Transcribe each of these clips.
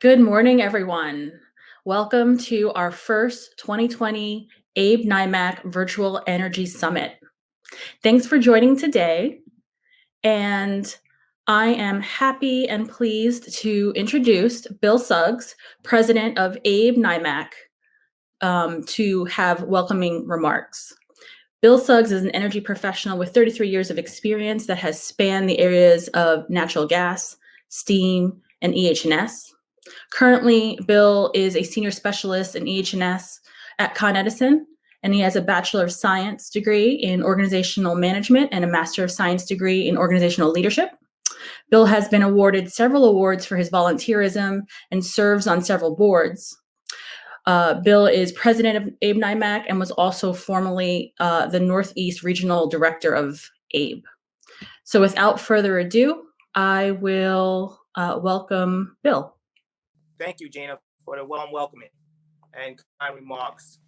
Good morning, everyone. Welcome to our first 2020 AABE-NYMAC Virtual Energy Summit. Thanks for joining today, and I am happy and pleased to introduce Bill Suggs, President of AABE-NYMAC, to have welcoming remarks. Bill Suggs is an energy professional with 33 years of experience that has spanned the areas of natural gas, steam, and EH&S. Currently, Bill is a senior specialist in EH&S at Con Edison, and he has a Bachelor of Science degree in Organizational Management and a Master of Science degree in Organizational Leadership. Bill has been awarded several awards for his volunteerism and serves on several boards. Bill is president of AABE-NYMAC and was also formerly the Northeast Regional Director of AABE. So without further ado, I will welcome Bill. Thank you, Gina, for the warm welcoming and kind remarks.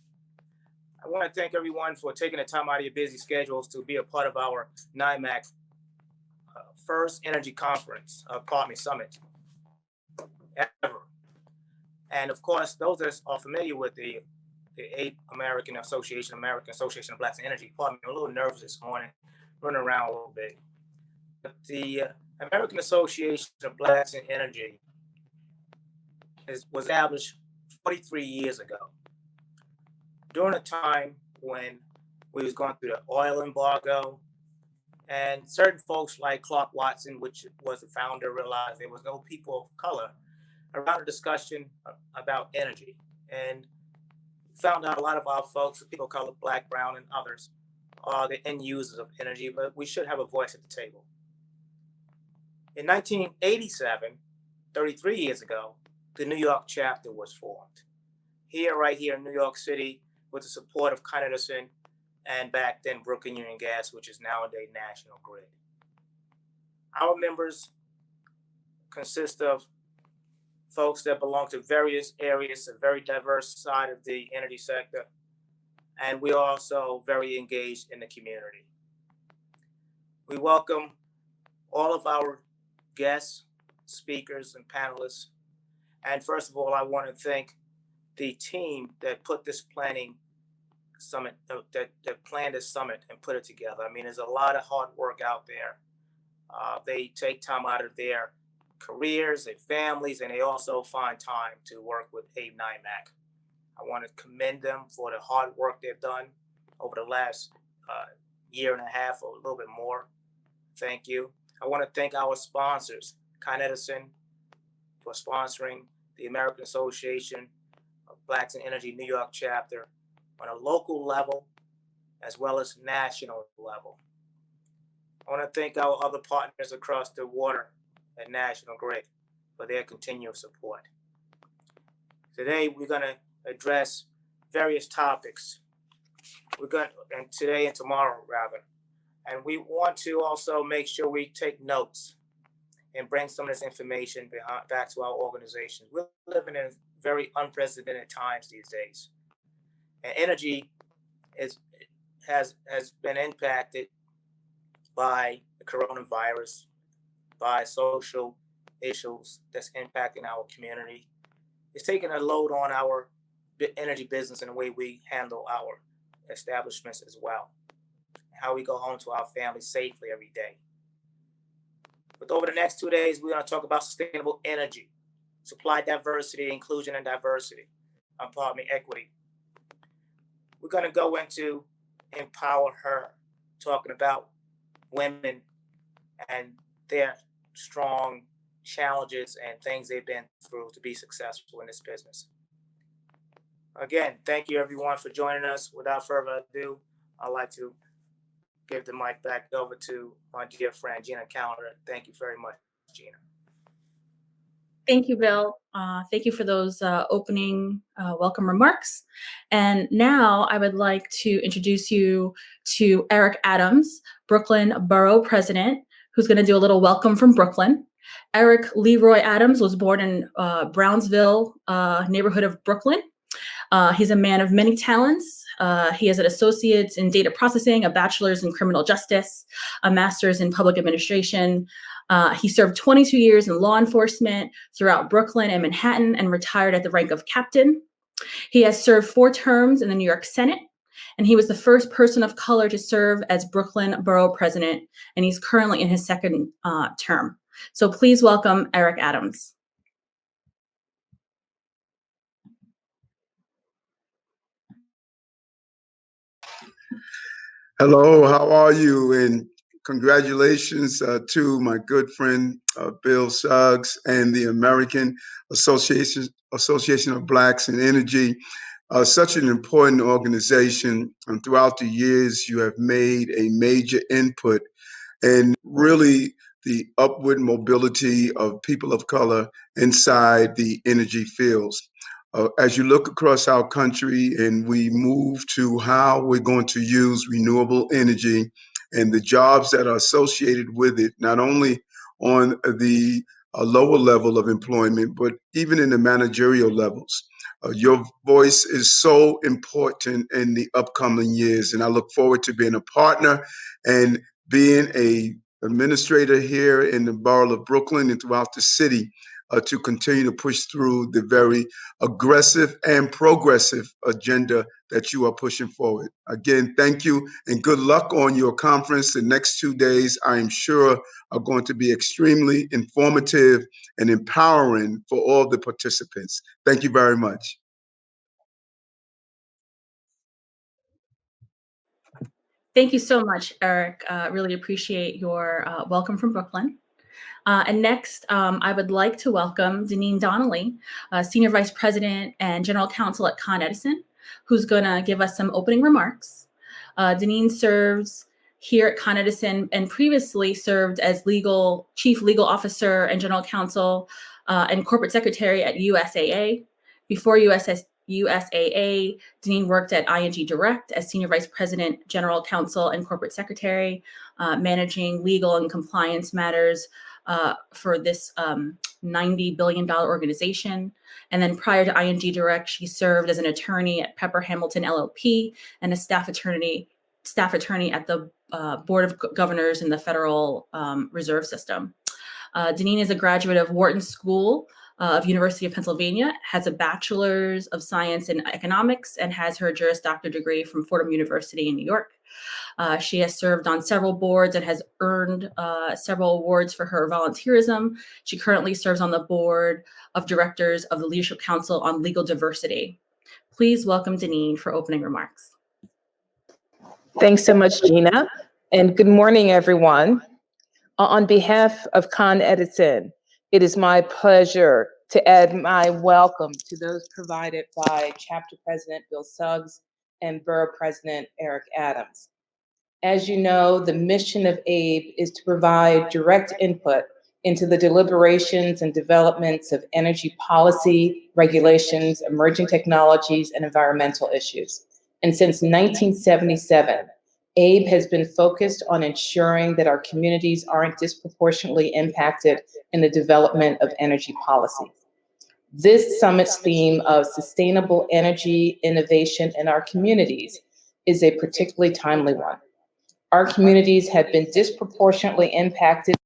I want to thank everyone for taking the time out of your busy schedules to be a part of our NYMAC first energy conference, summit ever. And of course, those that are familiar with the American Association of Blacks in Energy, pardon me, I'm a little nervous this morning, running around a little bit. But the American Association of Blacks in Energy was established 43 years ago, during a time when we was going through the oil embargo, and certain folks like Clark Watson, which was the founder, realized there was no people of color around a discussion about energy, and found out a lot of our folks, people of color, Black, brown, and others, are the end users of energy, but we should have a voice at the table. In 1987, 33 years ago, the New York chapter was formed. Right here in New York City, with the support of Con Edison and back then Brooklyn Union Gas, which is nowadays National Grid. Our members consist of folks that belong to various areas, a very diverse side of the energy sector, and we're also very engaged in the community. We welcome all of our guests, speakers, and panelists. And first of all, I want to thank the team that put this planning summit, that planned this summit and put it together. I mean, there's a lot of hard work out there. They take time out of their careers, their families, and they also find time to work with AABE-NYMAC. I want to commend them for the hard work they've done over the last year and a half or a little bit more. Thank you. I want to thank our sponsors, Con Edison, for sponsoring the American Association of Blacks in Energy New York chapter on a local level as well as national level. I want to thank our other partners across the water at National Grid for their continued support. Today, we're going to address various topics. Today and tomorrow, rather. And we want to also make sure we take notes and bring some of this information back to our organization. We're living in very unprecedented times these days. And energy has been impacted by the coronavirus, by social issues that's impacting our community. It's taking a load on our energy business and the way we handle our establishments as well, how we go home to our families safely every day. But over the next 2 days, we're going to talk about sustainable energy, supply diversity, inclusion and diversity, equity. We're going to go into Empower Her, talking about women and their strong challenges and things they've been through to be successful in this business. Again, thank you everyone for joining us. Without further ado, I'd like to give the mic back over to my dear friend, Gina Callender. Thank you very much, Gina. Thank you, Bill. Thank you for those opening welcome remarks. And now I would like to introduce you to Eric Adams, Brooklyn Borough President, who's going to do a little welcome from Brooklyn. Eric Leroy Adams was born in Brownsville neighborhood of Brooklyn. He's a man of many talents. He has an associate's in data processing, a bachelor's in criminal justice, a master's in public administration. He served 22 years in law enforcement throughout Brooklyn and Manhattan and retired at the rank of captain. He has served 4 terms in the New York Senate, and he was the first person of color to serve as Brooklyn Borough president, and he's currently in his second term. So please welcome Eric Adams. Hello, how are you? And congratulations to my good friend Bill Suggs and the American Association of Blacks in Energy. Such an important organization. And throughout the years, you have made a major input and really the upward mobility of people of color inside the energy fields. As you look across our country and we move to how we're going to use renewable energy and the jobs that are associated with it, not only on the lower level of employment, but even in the managerial levels. Your voice is so important in the upcoming years, and I look forward to being a partner and being a administrator here in the borough of Brooklyn and throughout the city to continue to push through the very aggressive and progressive agenda that you are pushing forward. Again, thank you and good luck on your conference. The next 2 days, I am sure, are going to be extremely informative and empowering for all the participants. Thank you very much. Thank you so much, Eric. Really appreciate your welcome from Brooklyn. And next, I would like to welcome Janine Donnelly, Senior Vice President and General Counsel at Con Edison, who's going to give us some opening remarks. Deneen serves here at Con Edison and previously served as Chief Legal Officer and General Counsel and Corporate Secretary at USAA. Before USAA, Deneen worked at ING Direct as Senior Vice President, General Counsel, and Corporate Secretary, managing legal and compliance matters for this $90 billion organization. And then prior to ING Direct, she served as an attorney at Pepper Hamilton LLP and a staff attorney at the Board of Governors in the Federal Reserve System. Deneen is a graduate of Wharton School of University of Pennsylvania, has a bachelor's of science in economics, and has her Juris Doctor degree from Fordham University in New York. She has served on several boards and has earned several awards for her volunteerism. She currently serves on the board of directors of the Leadership Council on Legal Diversity. Please welcome Deneen for opening remarks. Thanks so much, Gina, and good morning, everyone. On behalf of Con Edison, it is my pleasure to add my welcome to those provided by Chapter President Bill Suggs and Borough President Eric Adams. As you know, the mission of AABE is to provide direct input into the deliberations and developments of energy policy, regulations, emerging technologies, and environmental issues. And since 1977, AABE has been focused on ensuring that our communities aren't disproportionately impacted in the development of energy policy. This summit's theme of sustainable energy innovation in our communities is a particularly timely one. Our communities have been disproportionately impacted.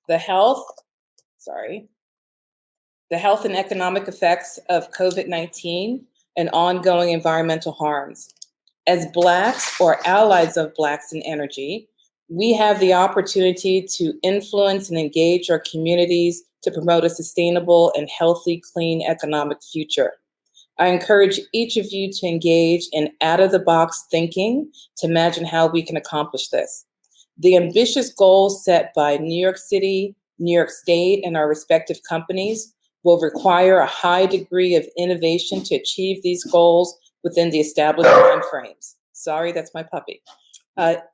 The health and economic effects of COVID-19 and ongoing environmental harms. As Blacks or allies of Blacks in energy, we have the opportunity to influence and engage our communities to promote a sustainable and healthy, clean economic future. I encourage each of you to engage in out-of-the-box thinking to imagine how we can accomplish this. The ambitious goals set by New York City, New York State, and our respective companies will require a high degree of innovation to achieve these goals within the established timeframes. Sorry, that's my puppy.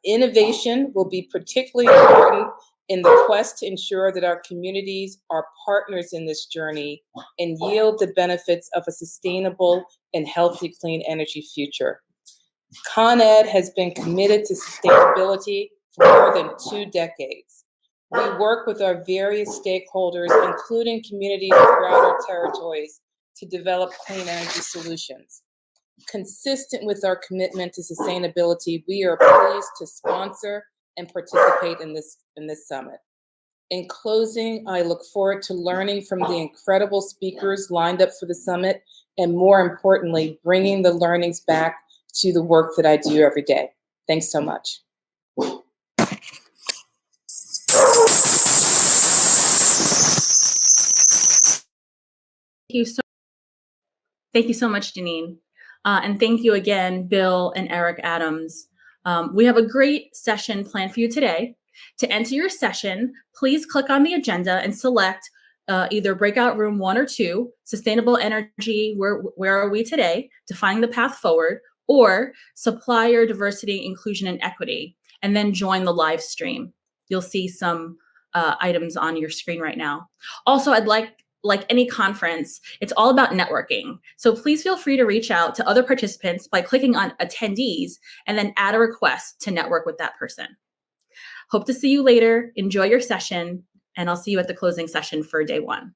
Innovation will be particularly important in the quest to ensure that our communities are partners in this journey and yield the benefits of a sustainable and healthy clean energy future. Con Ed has been committed to sustainability for more than 2 decades. We work with our various stakeholders, including communities throughout our territories, to develop clean energy solutions. Consistent with our commitment to sustainability, we are pleased to sponsor and participate in this summit. In closing, I look forward to learning from the incredible speakers lined up for the summit, and more importantly, bringing the learnings back to the work that I do every day. Thanks so much. Thank you so much, Janine. And thank you again, Bill and Eric Adams. We have a great session planned for you today. To enter your session, please click on the agenda and select either breakout room 1 or 2, sustainable energy, where are we today, defining the path forward, or supplier diversity, inclusion, and equity, and then join the live stream. You'll see some items on your screen right now. Also, I'd like any conference, it's all about networking. So please feel free to reach out to other participants by clicking on attendees and then add a request to network with that person. Hope to see you later. Enjoy your session, and I'll see you at the closing session for day 1.